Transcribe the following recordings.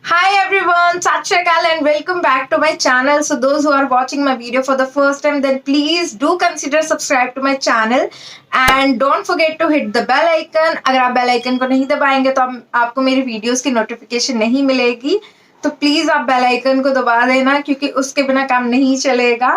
Hi everyone, Sat Shri Akal and welcome back to my channel. So those who are watching my video for the first time, then please do consider subscribe to my channel and don't forget to hit the bell icon. अगर आप bell icon को नहीं दबाएंगे तो आपको मेरी videos की notification नहीं मिलेगी. तो प्लीज आप बेल आइकन को दबा देना क्योंकि उसके बिना काम नहीं चलेगा.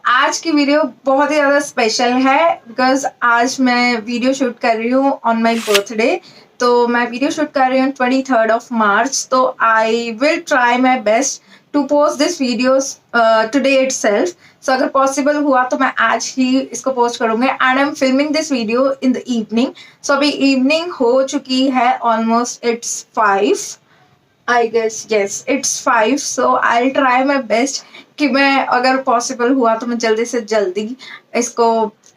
आज की वीडियो बहुत ही ज़्यादा स्पेशल है बिकॉज आज मैं वीडियो शूट कर रही हूँ ऑन माई बर्थडे. तो मैं वीडियो शूट कर रही हूँ 23rd of March. तो I will try my best to post this videos today itself. So अगर पॉसिबल हुआ तो मैं आज ही इसको पोस्ट करूँगी and I am filming this video in the evening. So अभी इवनिंग हो चुकी है, almost it's 5. I guess yes, it's 5. So I'll try my best कि मैं अगर पॉसिबल हुआ तो मैं जल्दी से जल्दी इसको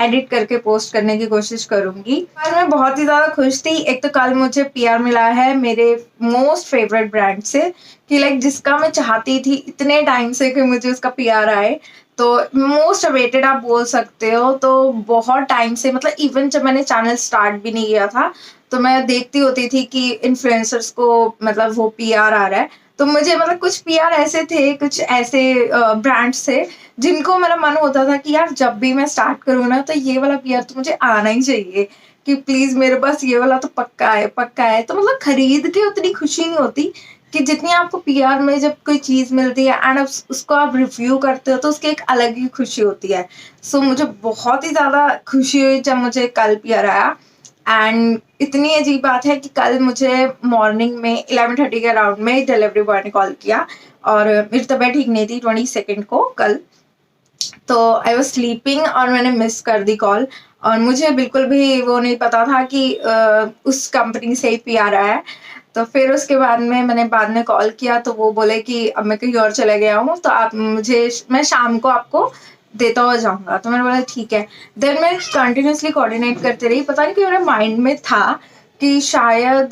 एडिट करके पोस्ट करने की कोशिश करूंगी. पर मैं बहुत ही ज़्यादा खुश थी. एक तो कल मुझे पीआर मिला है मेरे मोस्ट फेवरेट ब्रांड से कि लाइक जिसका मैं चाहती थी इतने टाइम से कि मुझे उसका पीआर आए. तो मोस्ट अवेटेड आप बोल सकते हो. तो बहुत टाइम से, मतलब इवन जब मैंने चैनल स्टार्ट भी नहीं किया था तो मैं देखती होती थी कि इन्फ्लुएंसर्स को मतलब वो पीआर आ रहा है. तो मुझे मतलब कुछ पीआर ऐसे थे, कुछ ऐसे ब्रांड्स थे जिनको मेरा मन होता था कि यार जब भी मैं स्टार्ट करूँ ना तो ये वाला पीआर तो मुझे आना ही चाहिए कि प्लीज मेरे पास ये वाला तो पक्का है पक्का है. तो मतलब खरीद के उतनी खुशी नहीं होती कि जितनी आपको पीआर में जब कोई चीज मिलती है एंड उसको आप रिव्यू करते हो तो उसकी एक अलग ही खुशी होती है. सो मुझे बहुत ही ज्यादा खुशी हुई जब मुझे कल पीआर आया. एंड इतनी अजीब बात है कि कल मुझे मॉर्निंग में 11:30 के अराउंड में डिलीवरी बॉय ने कॉल किया और मेरी तबीयत ठीक नहीं थी 22 को कल. तो आई वॉज स्लीपिंग और मैंने मिस कर दी कॉल और मुझे बिल्कुल भी वो नहीं पता था कि उस कंपनी से ही पीआर आया है. तो फिर उसके बाद में मैंने बाद में कॉल किया तो वो बोले कि अब मैं कहीं और चले गया हूँ तो आप मुझे, मैं शाम को आपको देता हुआ जाऊंगा. तो मैंने बोला ठीक है. देन मैं कंटिन्यूसली कोऑर्डिनेट करती रही. पता नहीं कि मेरे माइंड में था कि शायद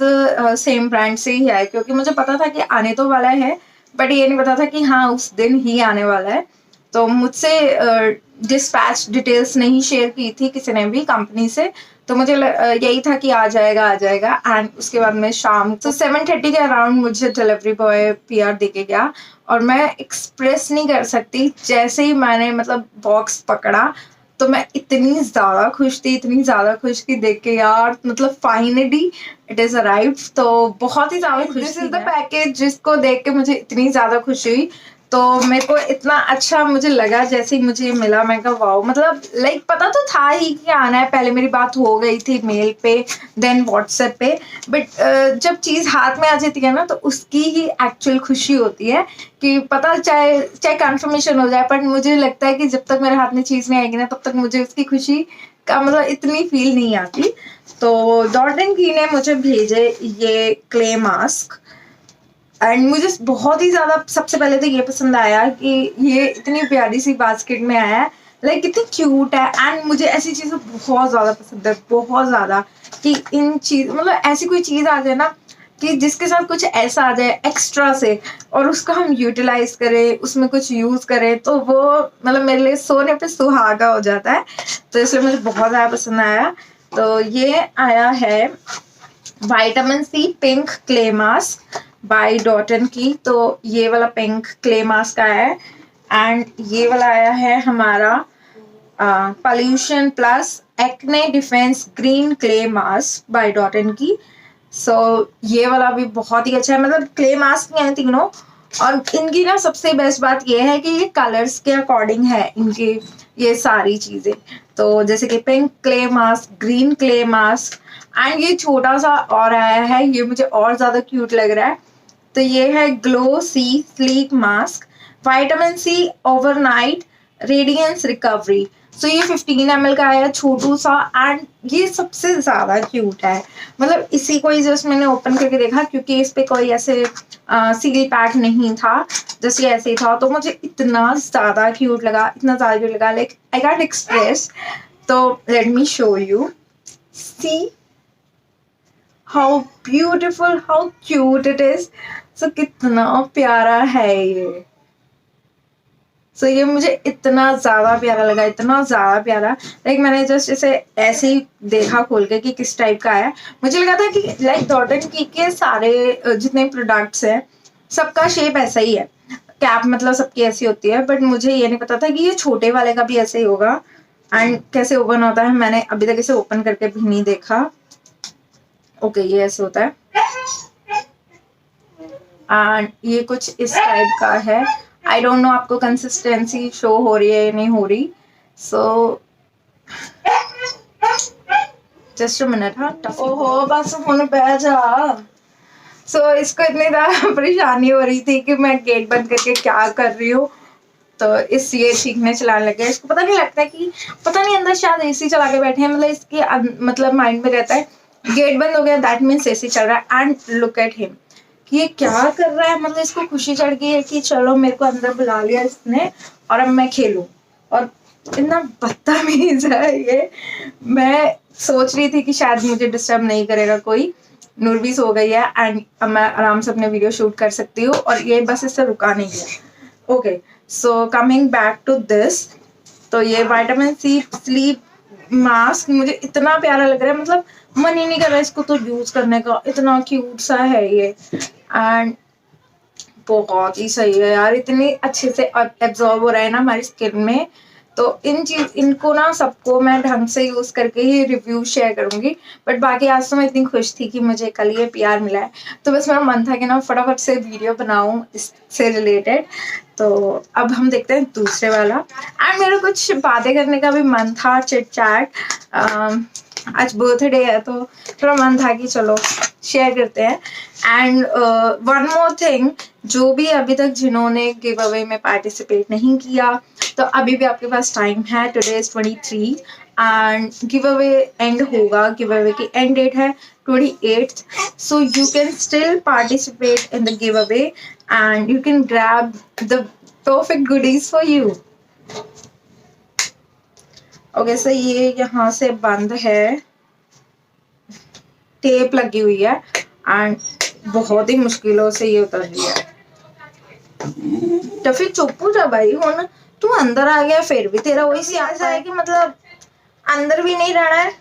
सेम ब्रांड से ही है क्योंकि मुझे पता था कि आने तो वाला है बट ये नहीं पता था कि हाँ उस दिन ही आने वाला है. तो मुझसे डिस्पैच डिटेल्स नहीं शेयर की थी किसी ने भी कंपनी से. तो मुझे यही था कि आ जाएगा एंड उसके बाद में शाम तो 7:30 के अराउंड मुझे डिलीवरी बॉय पीआर दे के गया और मैं एक्सप्रेस नहीं कर सकती. जैसे ही मैंने मतलब बॉक्स पकड़ा तो मैं इतनी ज़्यादा खुश थी, इतनी ज़्यादा खुश थी देख के यार, मतलब फाइनली इट इज़ अराइव्ड. तो बहुत ही ज़्यादा खुश थी. दिस इज द पैकेज जिसको देख के मुझे इतनी ज़्यादा खुशी हुई. तो मेरे को इतना अच्छा मुझे लगा जैसे ही मुझे मिला. मैं कहा वाओ, मतलब लाइक पता तो था ही कि आना है. पहले मेरी बात हो गई थी मेल पे देन व्हाट्सएप पे. बट जब चीज़ हाथ में आ जाती है ना तो उसकी ही एक्चुअल खुशी होती है कि पता चाहे कंफर्मेशन हो जाए पर मुझे लगता है कि जब तक मेरे हाथ में चीज़ नहीं आएगी ना तब तक मुझे उसकी खुशी का मतलब इतनी फील नहीं आती. तो डॉट एंड की ने मुझे भेजे ये क्ले मास्क एंड मुझे बहुत ही ज़्यादा सबसे पहले तो ये पसंद आया कि ये इतनी प्यारी सी बास्केट में आया है. लाइक कितनी क्यूट है एंड मुझे ऐसी चीज़ें बहुत ज़्यादा पसंद है, बहुत ज़्यादा. कि इन चीज़ मतलब ऐसी कोई चीज़ आ जाए ना कि जिसके साथ कुछ ऐसा आ जाए एक्स्ट्रा से और उसका हम यूटिलाइज करें, उसमें कुछ यूज़ करें तो वो मतलब मेरे लिए सोने पे सुहागा हो जाता है. तो इसलिए मुझे बहुत ज़्यादा पसंद आया. तो ये आया है vitamin C pink clay mask by Dot and Key. तो ये वाला पिंक क्ले मास्क आया है एंड ये वाला आया है हमारा pollution plus acne defense green clay mask by Dot and Key. So ये वाला भी बहुत ही अच्छा है. मतलब क्ले मास्क हैं तीनों और इनकी ना सबसे बेस्ट बात ये है कि ये कलर्स के अकॉर्डिंग है इनकी ये सारी चीज़ें. तो जैसे कि pink clay mask, green clay mask and ये छोटा सा और आया है, ये मुझे और ज़्यादा क्यूट लग रहा है. तो ये है glow C sleek mask vitamin C overnight radiance recovery. So ये 15 ml का है, छोटू सा एंड ये सबसे ज़्यादा क्यूट है. मतलब इसी को ही जस्ट मैंने ओपन करके देखा क्योंकि इस पे कोई ऐसे सील पैक नहीं था, जैसे ऐसे ही था. तो मुझे इतना ज़्यादा क्यूट लगा, इतना ज़्यादा क्यूट लगा, लाइक आई कांट एक्सप्रेस. तो let me show you. See how beautiful, how cute it is. So कितना प्यारा है ये. सो ये मुझे इतना ज़्यादा प्यारा लगा, इतना ज़्यादा प्यारा। लाइक मैंने जस्ट इसे ऐसे ही देखा खोल के कि किस टाइप का है। मुझे लगा था कि लाइक डॉट एंड की के सारे जितने प्रोडक्ट्स हैं सबका शेप ऐसा ही है, कैप मतलब सबकी ऐसी होती है, बट मुझे ये नहीं पता था कि ये छोटे वाले का भी ऐसे ही होगा। एंड कैसे ओपन होता है मैंने अभी तक इसे ओपन करके भी नहीं देखा। ओके ये ऐसे होता है एंड ये कुछ इस टाइप का है। आई डोंट नो आपको कंसिस्टेंसी शो हो रही है या नहीं हो रही। So just a minute. हाँ ओहो बस फोन पे जा। सो इसको इतनी ज़्यादा परेशानी हो रही थी कि मैं गेट बंद करके क्या कर रही हूँ, तो इस ये सीखने चलाने लगे। इसको पता नहीं लगता कि पता नहीं अंदर शायद एसी चला के बैठे हैं, मतलब इसके मतलब माइंड में रहता है गेट बंद हो गया दैट मीन्स एसी चल रहा है। एंड लुक एट हिम कि ये क्या कर रहा है, मतलब इसको खुशी चढ़ गई है कि चलो मेरे को अंदर बुला लिया इसने और अब मैं खेलूं। और इतना बदतमीज है ये। मैं सोच रही थी कि शायद मुझे डिस्टर्ब नहीं करेगा कोई, नूर भी सो गई है एंड अब मैं आराम से अपने वीडियो शूट कर सकती हूँ, और ये बस इससे रुका नहीं गया। Okay so coming back to this, तो ये विटामिन सी स्लीप मास्क मुझे इतना प्यारा लग रहा है, मतलब मन ही नहीं कर रहा है इसको तो यूज करने का, इतना क्यूट सा है ये। एंड बहुत ही सही है यार, इतनी अच्छे से एब्जॉर्ब हो रहा है ना हमारी स्किन में। तो इनको ना सबको मैं ढंग से यूज करके ही रिव्यू शेयर करूंगी। बट बाकी आज तो मैं इतनी खुश थी कि मुझे कल ये पीआर मिला है, तो बस मेरा मन था कि ना फटाफट से वीडियो बनाऊं इससे रिलेटेड। तो अब हम देखते हैं दूसरे वाला। एंड मेरा कुछ बातें करने का भी मन था, चिट चैट। आज बर्थडे है तो थोड़ा मन था कि चलो शेयर करते हैं। एंड वन मोर थिंग, जो भी अभी तक जिन्होंने गिव अवे में पार्टिसिपेट नहीं किया, तो अभी भी आपके पास टाइम है। Today is 23 and give away and होगा, गिव अवे की एंड डेट है 28th। So you can still participate in the give away and you can grab the perfect goodies for you. Okay so ये यहाँ से बंद है, tape लगी हुई है एंड बहुत ही मुश्किलों से ये उतर रही है। तो फिर चुप हो जा भाई, हुन तू अंदर आ गया फिर भी तेरा वही सियासा है कि मतलब अंदर भी नहीं रहना है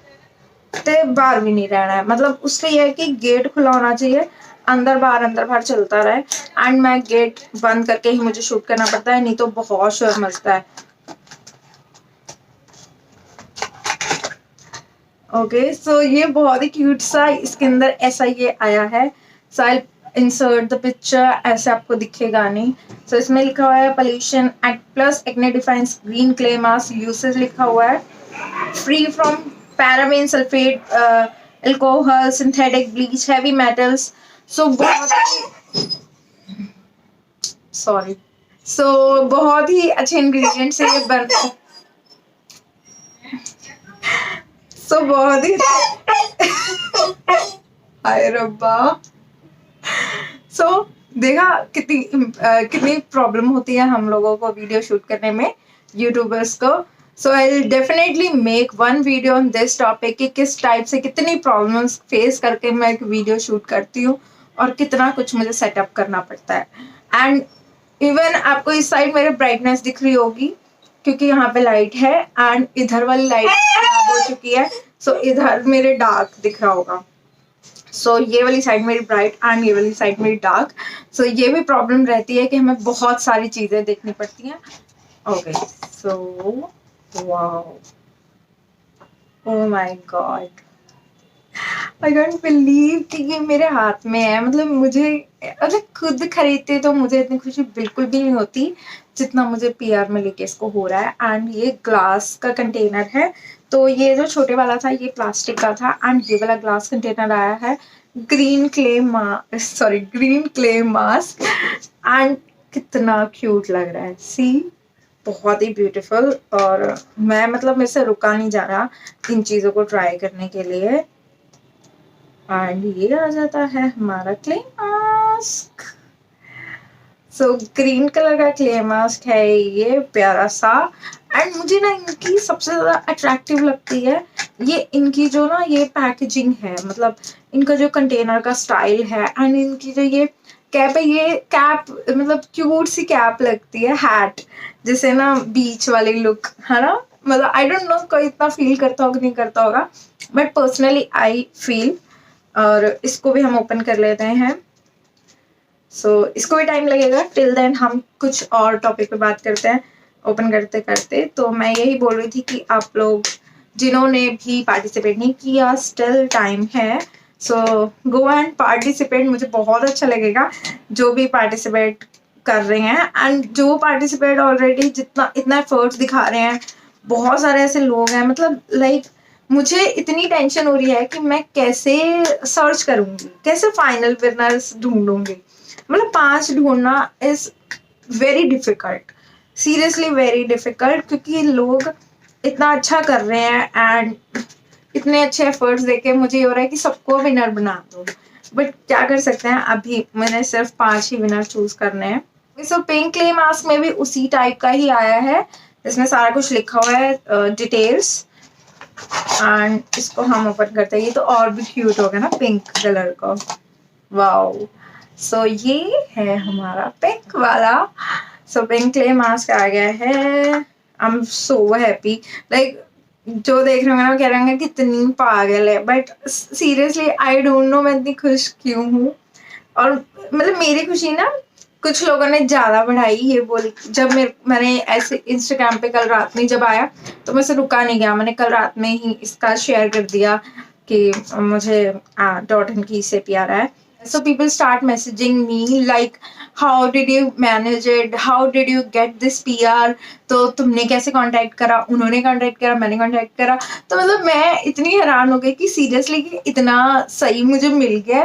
ते बाहर भी नहीं रहना है। मतलब उसका यह है कि गेट खुला होना चाहिए, अंदर बाहर चलता रहे। एंड मैं गेट बंद करके ही मुझे शूट करना पड़ता है, नहीं तो बहुत शोर मचता है। ओके सो ये बहुत ही क्यूट सा इसके अंदर ऐसा ये आया है। So I insert the picture, ऐसे आपको दिखेगा नहीं। सो इसमें लिखा हुआ है pollution act plus acne defiance green clay mask usage लिखा हुआ है, free from paraben sulphate alcohol synthetic bleach heavy metals. So बहुत ही अच्छे इंग्रेडिएंट से ये बन बहुत ही हाय रब्बा। देखा कितनी प्रॉब्लम होती है हम लोगों को वीडियो शूट करने में, यूट्यूबर्स को। So I will definitely make one video on this topic कि किस टाइप से कितनी प्रॉब्लम्स फेस करके मैं एक वीडियो शूट करती हूँ और कितना कुछ मुझे सेटअप करना पड़ता है। एंड इवन आपको इस साइड मेरे ब्राइटनेस दिख रही होगी क्योंकि यहाँ पे लाइट है एंड इधर वाली लाइट खराब हो चुकी है। सो इधर मेरे डार्क दिख रहा होगा। सो ये वाली साइड मेरी ब्राइट एंड ये वाली साइड मेरी डार्क। सो ये भी प्रॉब्लम रहती है कि हमें बहुत सारी चीजें देखनी पड़ती हैं। Okay so wow, oh my god, I don't believe कि ये मेरे हाथ में है। मतलब मुझे अगर खुद खरीदते तो मुझे इतनी खुशी बिल्कुल भी नहीं होती जितना मुझे पीआर में लेके इसको हो रहा है। एंड ये ग्लास का कंटेनर है, तो ये जो छोटे वाला था ये प्लास्टिक का था एंड ये वाला ग्लास कंटेनर आया है ग्रीन क्ले मास्क। एंड कितना क्यूट लग रहा है, सी बहुत ही ब्यूटीफुल। और मैं मतलब मेरे से रुका नहीं जा रहा इन चीज़ों को ट्राई करने के लिए। एंड ये आ जाता है हमारा clay mask. So green colour का क्ले मास्क है ये प्यारा सा। एंड मुझे ना इनकी सबसे ज़्यादा अट्रैक्टिव लगती है ये इनकी जो ना ये पैकेजिंग है, मतलब इनका जो कंटेनर का स्टाइल है एंड इनकी जो ये कैप है, ये कैप मतलब क्यूट सी कैप लगती है, हैट जैसे ना बीच वाली लुक, है ना। मतलब आई डोंट नो कोई इतना फील करता होगा नहीं करता होगा, बट पर्सनली आई फील। और इसको भी हम ओपन कर लेते हैं। इसको भी टाइम लगेगा, टिल देन हम कुछ और टॉपिक पे बात करते हैं ओपन करते करते। तो मैं यही बोल रही थी कि आप लोग जिन्होंने भी पार्टिसिपेट नहीं किया, स्टिल टाइम है, गो एंड पार्टिसिपेट। मुझे बहुत अच्छा लगेगा जो भी पार्टिसिपेट कर रहे हैं, एंड जो पार्टिसिपेट ऑलरेडी जितना इतना एफर्ट्स दिखा रहे हैं। बहुत सारे ऐसे लोग हैं, मतलब लाइक मुझे इतनी टेंशन हो रही है कि मैं कैसे सर्च करूंगी, कैसे फाइनल विनर्स ढूंढूंगी। मतलब 5 ढूंढना is very difficult, seriously very difficult, क्योंकि लोग इतना अच्छा कर रहे हैं एंड इतने अच्छे एफर्ट्स देके मुझे ये हो रहा है कि सबको विनर बना दो, बट क्या कर सकते हैं, अभी मैंने सिर्फ 5 ही विनर चूज करने हैं। पिंक क्ले मास्क में भी उसी टाइप का ही आया है, इसमें सारा कुछ लिखा हुआ है डिटेल्स, एंड इसको हम ओपन करते हैं। ये तो और भी क्यूट हो गया ना पिंक कलर का, वाओ। ये है हमारा पिंक वाला। पिंक क्ले मास्क आ गया है। आई एम सो हैप्पी, लाइक जो देख रहे होंगे ना कह रहे होंगे कितनी पागल है, but seriously I don't know मैं इतनी खुश क्यों हूँ। और मतलब मेरी खुशी ना कुछ लोगों ने ज्यादा बढ़ाई, ये बोल जब मैंने ऐसे इंस्टाग्राम पे कल रात में जब आया तो मैं से रुका नहीं गया, मैंने कल रात में ही इसका शेयर कर दिया कि मुझे डॉट एंड की से प्यारा है। So people start messaging me like how did you manage it, how did you get this PR, तो तुमने कैसे कांटेक्ट करा, उन्होंने कांटेक्ट करा, मैंने कांटेक्ट करा। तो मतलब मैं इतनी हैरान हो गई कि सीरियसली कि इतना सही मुझे मिल गया।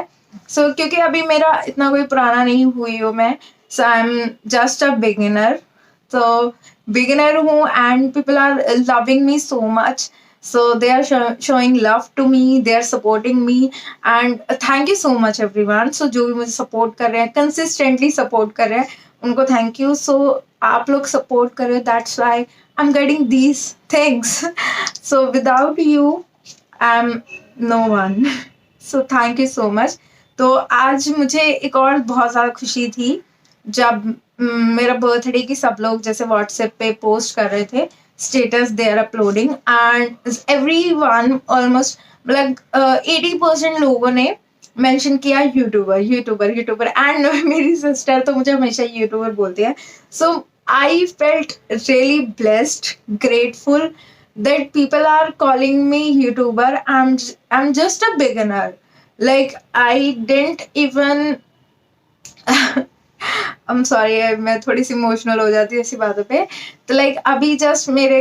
क्योंकि अभी मेरा इतना कोई पुराना नहीं हुई हूँ मैं, I am just a beginner. तो बिगिनर हूँ and people are loving me so much, so they are showing love to me, they are supporting me, and thank you so much everyone। जो भी मुझे सपोर्ट कर रहे हैं, consistently support कर रहे हैं, उनको थैंक यू। आप लोग सपोर्ट कर रहे हो, that's why I am getting these things. Without you I am no one, thank you so much. तो आज मुझे एक और बहुत ज़्यादा खुशी थी जब मेरा बर्थडे की सब लोग जैसे व्हाट्सएप पे पोस्ट कर रहे थे status they are uploading, and everyone almost मतलब 80% लोगों ने मेंशन किया यूट्यूबर यूट्यूबर यूट्यूबर, एंड मेरी सिस्टर तो मुझे हमेशा यूट्यूबर बोलती है। I felt really blessed, grateful that people are calling me YouTuber. I'm just a beginner. Like I didn't even I'm sorry, मैं थोड़ी सी इमोशनल हो जाती हूँ ऐसी बातों पे। तो लाइक अभी जस्ट मेरे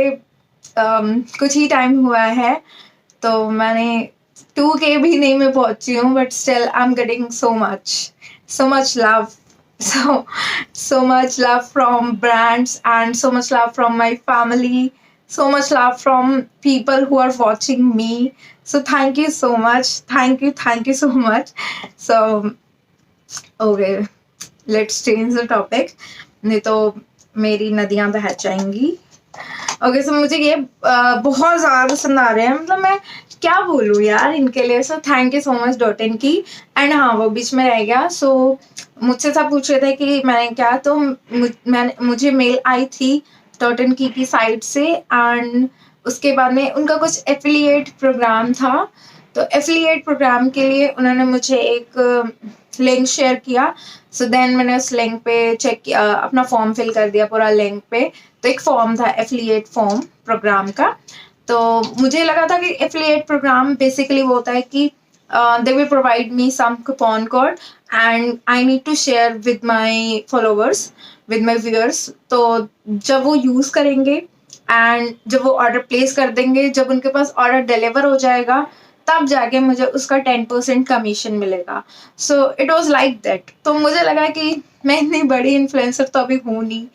कुछ ही टाइम हुआ है, तो मैंने 2K भी नहीं मैं पहुंची हूँ, but still I am getting so much love, so much love from brands, and so much love from my family, so much love from people who are watching me. Thank you so much, thank you so much. Okay, let's change the topic, नहीं तो मेरी नदियां बह जाएंगी। Okay, मुझे ये बहुत ज़्यादा पसंद आ रहे हैं, मतलब मैं क्या बोलूँ यार इनके लिए। Thank you so much dot in की। एंड हाँ, वो बीच में रह गया। मुझसे सब पूछ रहे थे कि मैंने क्या, तो मुझे मेल आई थी डॉट इन की साइट से, एंड उसके बाद में उनका कुछ एफिलिएट प्रोग्राम था। तो एफिलिएट प्रोग्राम के लिए उन्होंने मुझे एक लिंक शेयर किया। देन मैंने उस लिंक पे चेक किया, अपना फॉर्म फिल कर दिया पूरा लिंक पे। तो एक फॉर्म था एफिलिएट फॉर्म प्रोग्राम का। तो मुझे लगा था कि एफिलिएट प्रोग्राम बेसिकली वो होता है कि they will provide me some coupon code and I need to share with my followers, with my viewers. तो जब वो यूज़ करेंगे एंड जब वो ऑर्डर प्लेस कर देंगे, जब उनके पास ऑर्डर डिलीवर हो जाएगा, तब जाके मुझे उसका 10% कमीशन मिलेगा। It was like that. तो मुझे लगा कि मैं इतनी बड़ी इन्फ्लुएंसर तो अभी हूँ नहीं,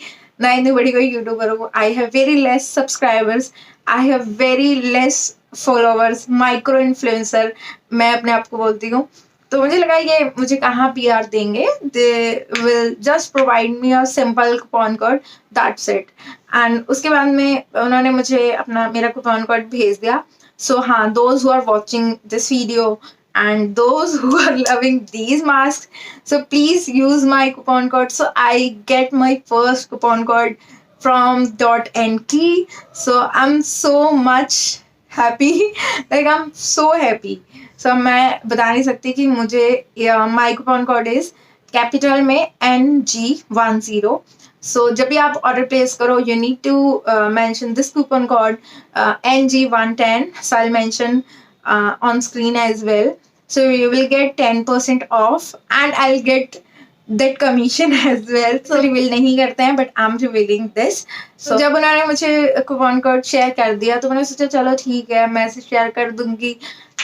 ना इतनी बड़ी कोई यूट्यूबर हूँ। I have very less subscribers, I have very less followers, micro influencer मैं अपने आप को बोलती हूँ। तो मुझे लगा ये मुझे कहाँ PR देंगे, they will just provide me a simple coupon code, that's it. And उसके बाद में उन्होंने मुझे मेरा कूपन कोड भेज दिया। हाँ, those who are watching this video, and those who are loving these masks, so please use my coupon code, so I get my first coupon code from .nk. So I'm so much happy like I'm so happy. So मैं बता नहीं सकती कि मुझे my coupon code is capital में NG10. So जब भी आप ऑर्डर प्लेस करो you need to mention this coupon code NG110. So I mention on screen as well. So you will get 10% off and I'll get that commission as well. So reveal नहीं करते हैं but I am revealing this. So जब उन्होंने मुझे coupon code share कर दिया तो मैंने सोचा चलो ठीक है मैं इसे शेयर कर दूंगी.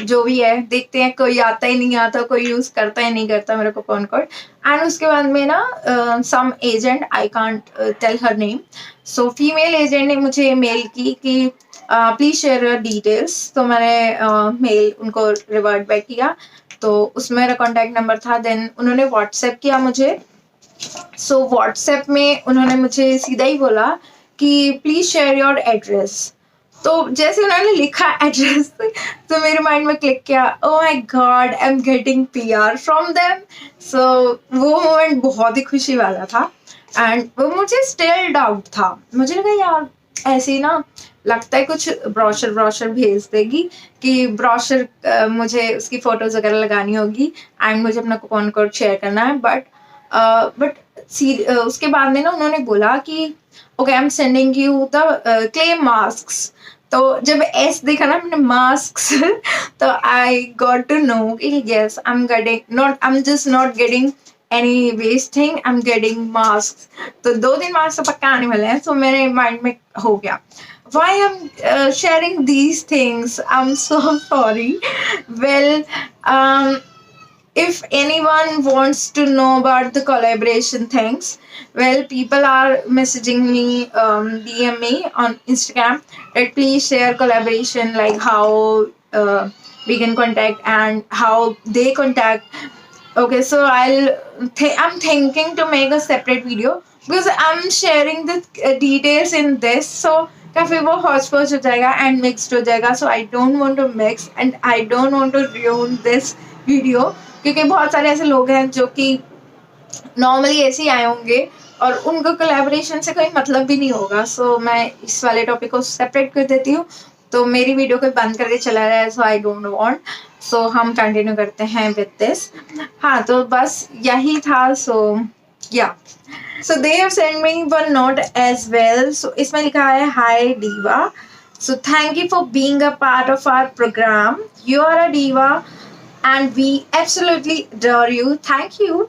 जो भी है देखते हैं, कोई आता ही नहीं आता, कोई यूज करता ही नहीं करता मेरा कूपन कोड. एंड उसके बाद में ना some agent, I can't tell her name, so female agent ने मुझे मेल की कि प्लीज शेयर योर डिटेल्स. तो मैंने मेल उनको रिवर्ट बैक किया तो उसमें मेरा कॉन्टैक्ट नंबर था. देन उन्होंने व्हाट्सएप किया मुझे. सो व्हाट्सएप में उन्होंने मुझे सीधा ही बोला कि प्लीज शेयर योर एड्रेस. तो जैसे उन्होंने लिखा एड्रेस तो मेरे माइंड में क्लिक किया, oh my god I am getting PR from them. So वो मोमेंट बहुत ही खुशी वाला था एंड वो मुझे स्टिल डाउट था. मुझे लगा यार ऐसे ही ना लगता है कुछ ब्रोशर भेज देगी कि ब्रोशर मुझे उसकी फोटोज वगैरह लगानी होगी एंड मुझे अपना कूपन कोड शेयर करना है. बट उसके बाद में ना उन्होंने बोला कि okay I am sending you the clay masks. तो जब एस देखा ना मैंने मास्क्स तो आई गॉट टू नो कि yes I am just not getting any waste thing, I am getting mask. तो 2 दिन मास्क तो पक्का आने वाले हैं. तो मेरे माइंड में हो गया why I'm sharing these things, I'm so sorry. Well, if anyone wants to know about the collaboration things, well, people are messaging me, DM me on Instagram that please share collaboration, like how we can contact and how they contact. Okay, so I'm thinking to make a separate video because I'm sharing the details in this, so या फिर वो Hooch पॉच हो जाएगा and mixed हो जाएगा. So I don't want to mix and I don't want to ruin this video, क्योंकि बहुत सारे ऐसे लोग हैं जो कि नॉर्मली ऐसे ही आए होंगे और उनको कोलैबोरेशन से कोई मतलब भी नहीं होगा. सो मैं इस वाले टॉपिक को सेपरेट कर देती हूँ. तो मेरी वीडियो को बंद करके चला रहा है, सो आई डोंट वांट. सो हम कंटिन्यू करते हैं विद दिस. हाँ, तो बस यही था. सो या so they have sent me one note as well. So इसमें लिखा है hi diva, so thank you for being a part of our program. You are a diva and we absolutely adore you. Thank you.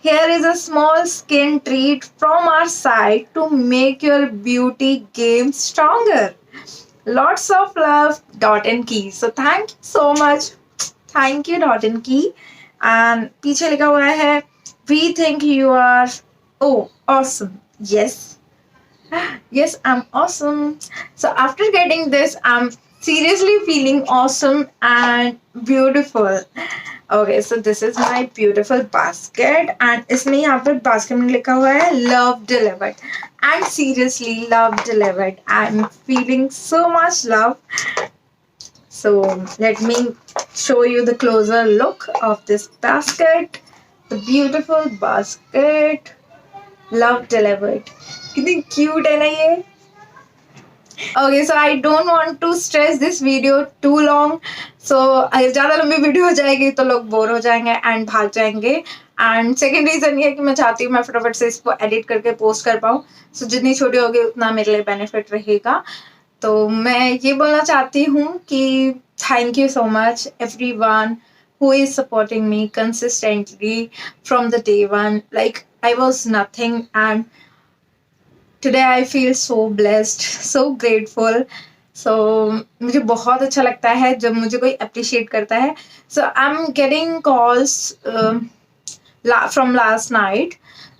Here is a small skin treat from our side to make your beauty game stronger. Lots of love, .nk. So thank you so much. Thank you .nk. And पीछे लिखा हुआ है we think you are awesome. Yes, I'm awesome. So after getting this, I'm seriously feeling awesome and beautiful. Okay, so this is my beautiful basket and इसमें यहाँ पर basket में लिखा हुआ है love delivered. And seriously, love delivered. I'm feeling so much love. So let me show you the closer look of this basket. The beautiful basket, love delivered. कितनी cute है ना ये. Okay, so I don't want to stress this video too long. So अगर ज़्यादा लंबी video हो जाएगी तो लोग बोर हो जाएंगे एंड भाग जाएंगे. एंड सेकेंड रीज़न ये है कि मैं चाहती हूँ मैं फटाफट से इसको एडिट करके पोस्ट कर पाऊँ. सो जितनी छोटी होगी उतना मेरे लिए बेनिफिट रहेगा. तो मैं ये बोलना चाहती हूँ कि thank you so much everyone who is supporting me consistently from the day one. Like I was nothing and today I feel so blessed, so grateful. So मुझे बहुत अच्छा लगता है जब मुझे कोई appreciate करता है. So I'm getting calls from last night.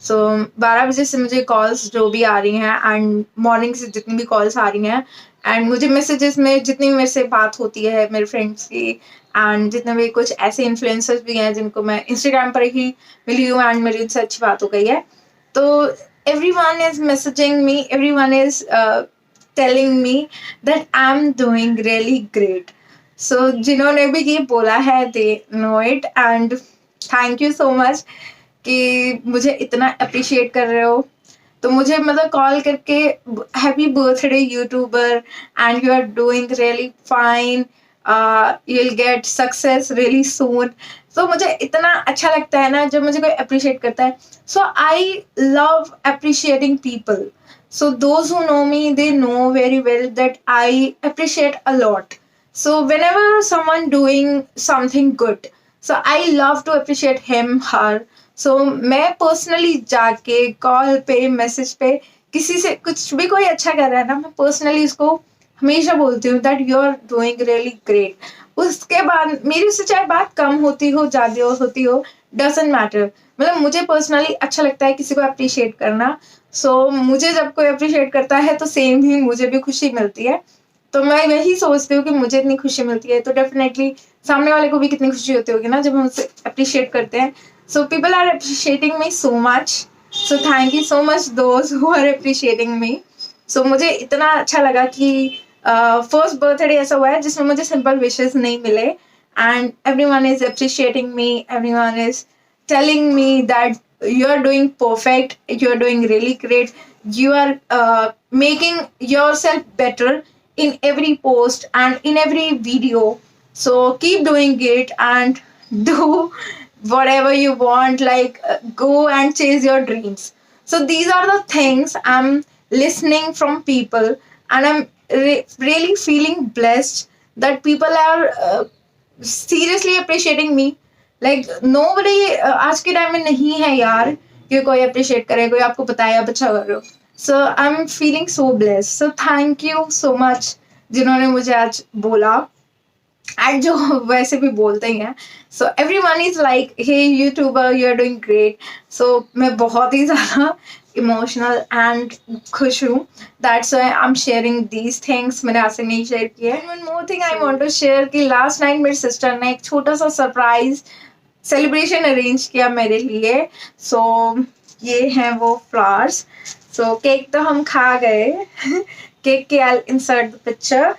So 12 बजे से मुझे कॉल्स जो भी आ रही हैं एंड मॉर्निंग से जितनी भी कॉल्स आ रही हैं एंड मुझे मैसेजेस में जितनी भी मेरे से बात होती है मेरे फ्रेंड्स की एंड जितने भी कुछ ऐसे इन्फ्लुएंसर्स भी हैं जिनको मैं इंस्टाग्राम पर ही मिली हूँ एंड मेरी उनसे अच्छी बात हो गई है. तो everyone is messaging me, everyone is telling me that I'm doing really great. सो जिन्होंने भी ये बोला है they know it, and thank you so much कि मुझे इतना अप्रिशिएट कर रहे हो। तो मुझे मतलब कॉल करके happy birthday YouTuber and you are doing really fine, you will get success really soon. तो मुझे इतना अच्छा लगता है ना जब मुझे कोई अप्रिशिएट करता है। So I love appreciating people. So those who know me, they know very well that I appreciate a lot. So whenever someone doing something good, so I love to appreciate him, her. So मैं personally जाके call पे message पे किसी से कुछ भी कोई अच्छा कर रहा है ना, मैं पर्सनली उसको हमेशा बोलती हूँ that you are doing really great. उसके बाद मेरी उससे चाहे बात कम होती हो ज्यादा होती हो, डजंट मैटर. मतलब मुझे पर्सनली अच्छा लगता है किसी को अप्रिशिएट करना. सो मुझे जब कोई अप्रिशिएट करता है तो सेम ही मुझे भी खुशी मिलती है. तो मैं वही सोचती हूँ कि मुझे इतनी खुशी मिलती है तो डेफिनेटली सामने वाले को भी कितनी खुशी होती होगी ना जब हम उसे अप्रिशिएट करते हैं. So people are appreciating me so much. So thank you so much those who are appreciating me. So मुझे इतना अच्छा लगा कि फर्स्ट बर्थडे ऐसा हुआ है जिसमें मुझे सिंपल विशेस नहीं मिले, and everyone is appreciating me, everyone is telling me that you are doing perfect, you are doing really great, you are making yourself better in every post and in every video. So keep doing it and do whatever you want, like go and chase your dreams. So these are the things I'm listening from people, and I'm really feeling blessed that people are seriously appreciating me. Like nobody आज के time में नहीं है यार कि कोई appreciate करे, कोई आपको बताए आप अच्छा कर रहे हो. So I am feeling so blessed. So thank you so much जिन्होंने मुझे आज बोला, एंड जो वैसे भी बोलते ही हैं. So everyone is like hey YouTuber you are doing great. So मैं बहुत ही ज़्यादा इमोशनल एंड खुश हूँ. That's why I am sharing these things. मैंने आज से नहीं शेयर किया. And one more thing I want to share कि लास्ट नाइट मेरी सिस्टर ने एक छोटा सा सरप्राइज सेलिब्रेशन अरेंज किया मेरे लिए. सो ये हैं वो फ्लावर्स. सो केक तो हम खा गए. केक के आई इंसर्ट द पिक्चर.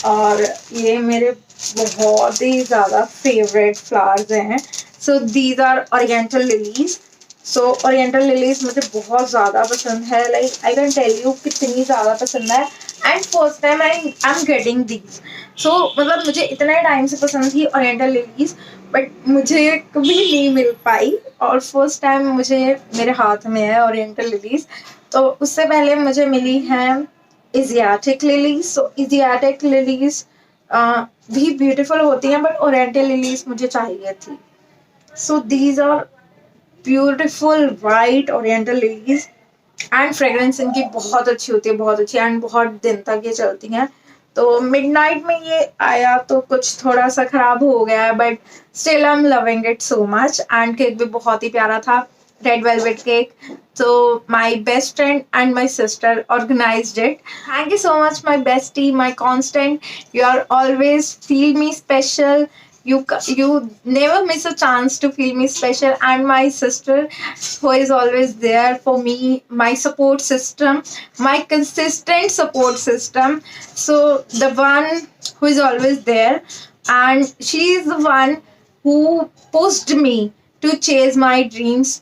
और ये मेरे बहुत ही ज़्यादा फेवरेट फ्लावर्स हैं. So these are oriental lilies. So oriental lilies मुझे बहुत ज़्यादा पसंद है. Like I can tell you कितनी ज़्यादा पसंद है. And first time I am getting these. So मतलब मुझे इतने टाइम से पसंद थी ओरिएंटल लिलीज, बट मुझे कभी नहीं मिल पाई. और फर्स्ट टाइम मुझे मेरे हाथ में है ओरिएंटल लिलीज. तो उससे पहले मुझे मिली हैं Asiatic lilies. So Asiatic lilies भी ब्यूटीफुल होती हैं, बट ओरिएंटल लिलीज मुझे चाहिए थी. So these are beautiful white oriental lilies, and fragrance इनकी बहुत अच्छी होती है, बहुत अच्छी, एंड बहुत दिन तक ये चलती हैं. तो मिडनाइट में ये आया तो कुछ थोड़ा सा खराब हो गया है, but still I am loving it so much. And cake भी बहुत ही प्यारा था, red velvet cake. So my best friend and my sister organized it. Thank you so much, my bestie, my constant. You are always feel me special. You never miss a chance to feel me special. And my sister, who is always there for me, my support system, my consistent support system. So the one who is always there, and she is the one who pushed me to chase my dreams,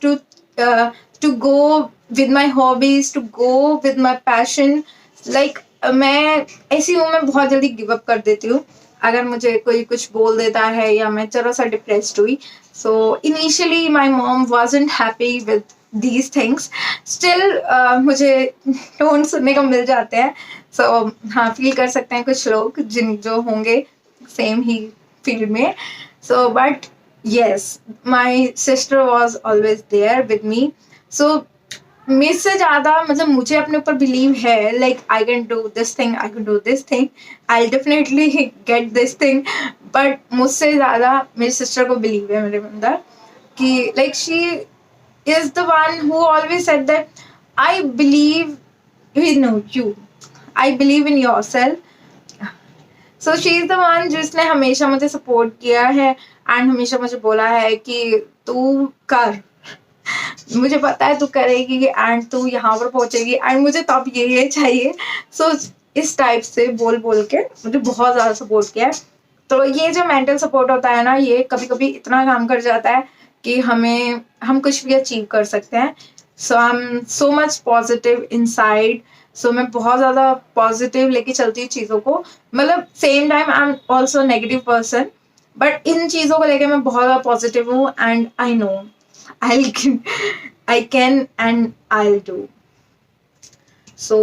to go with my hobbies, to go with my passion. Like मैं ऐसी हूँ, मैं बहुत जल्दी give up कर देती हूँ अगर मुझे कोई कुछ बोल देता है या मैं जरा सा डिप्रेस्ड हुई. So initially my mom wasn't happy with these things. Still मुझे टोन सुनने को मिल जाते हैं. सो हाँ, फील कर सकते हैं कुछ लोग जो होंगे सेम ही फील्ड में. So but yes, my sister was always there with me. So मेरे से ज़्यादा मतलब मुझे अपने ऊपर बिलीव है. Like I can do this thing, I can do this thing, I definitely get this thing. But मुझसे ज़्यादा मेरी सिस्टर को बिलीव है मेरे अंदर कि like she is the one who always said that I believe in you, I believe in your self. So she is the one जिसने हमेशा मुझे सपोर्ट किया है एंड हमेशा मुझे बोला है कि तू कर, मुझे पता है तू करेगी एंड तू यहाँ पर पहुँचेगी एंड मुझे तब ये चाहिए. सो इस टाइप से बोल बोल के मुझे बहुत ज़्यादा सपोर्ट किया है. तो ये जो मेंटल सपोर्ट होता है ना, ये कभी कभी इतना काम कर जाता है कि हम कुछ भी अचीव कर सकते हैं. So I am so much positive inside. So मैं बहुत ज़्यादा पॉजिटिव लेके चलती हूँ चीज़ों को. मतलब same time I am also negative person, but in चीज़ों को लेके मैं बहुत ज़्यादा पॉजिटिव हूँ. And I know I can and I do. So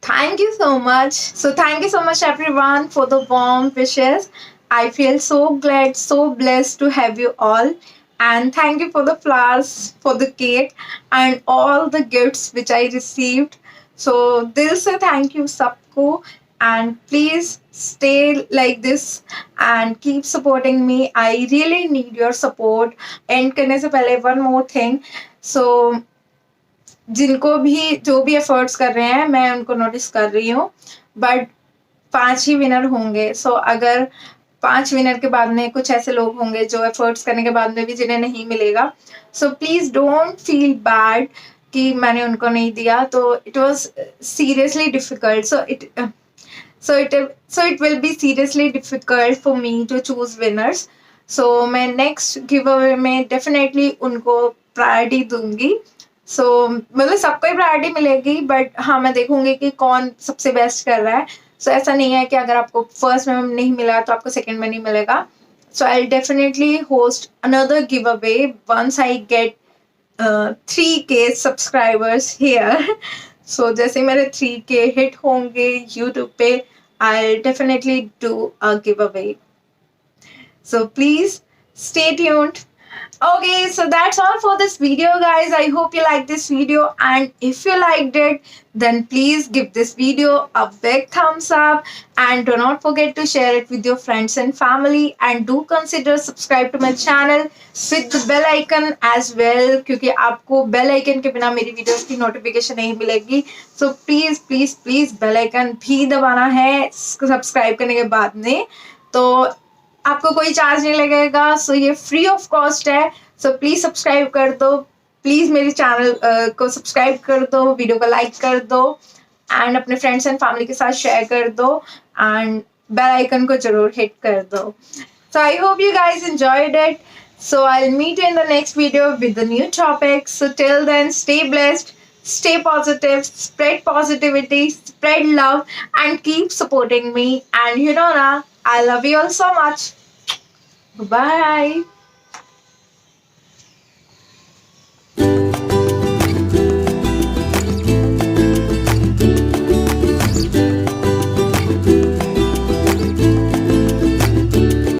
thank you so much. So thank you so much everyone for the warm wishes. I feel so glad, so blessed to have you all. And thank you for the flowers, for the cake, and all the gifts which I received. So dil se thank you sabko. And please stay like this and keep supporting me. I really need your support. End करने से पहले one more thing. So जिनको भी जो भी efforts कर रहे हैं मैं उनको नोटिस कर रही हूँ, बट 5 ही विनर होंगे. सो अगर 5 विनर के बाद में कुछ ऐसे लोग होंगे जो एफर्ट्स करने के बाद में भी जिन्हें नहीं मिलेगा, so please don't feel bad कि मैंने उनको नहीं दिया. तो it was seriously difficult. So it will be seriously difficult for me to choose winners. So मैं नेक्स्ट गिव अवे में डेफिनेटली उनको प्रायोरिटी दूंगी. सो मतलब सबको ही प्रायोरिटी मिलेगी, बट हाँ मैं देखूंगी कि कौन सबसे बेस्ट कर रहा है. सो ऐसा नहीं है कि अगर आपको फर्स्ट में नहीं मिला तो आपको सेकंड में नहीं मिलेगा. So I definitely host another giveaway once I get 3K subscribers here. So जैसे मेरे 3K हिट होंगे यूट्यूब पे, I definitely do a giveaway. So please stay tuned. Okay, so that's all for this video guys. I hope you liked this video, and if you liked it, then please give this video a big thumbs up, and do not forget to share it with your friends and family, and do consider subscribe to my channel with the bell icon as well, क्योंकि आपको bell icon के बिना मेरी videos की notification नहीं मिलेगी. So please please please bell icon भी दबाना है सब्सक्राइब करने के बाद में. तो आपको कोई चार्ज नहीं लगेगा. सो ये फ्री ऑफ कॉस्ट है. सो प्लीज सब्सक्राइब कर दो. प्लीज मेरे चैनल को सब्सक्राइब कर दो, वीडियो को लाइक कर दो, एंड अपने फ्रेंड्स एंड फैमिली के साथ शेयर कर दो, एंड बेल आइकन को जरूर हिट कर दो. So I hope you guys enjoyed it. So I will meet in the next video with the new topic. So till then stay blessed, stay positive, spread positivity, spread love, and keep supporting me. And you know na, I love you all so much. Bye.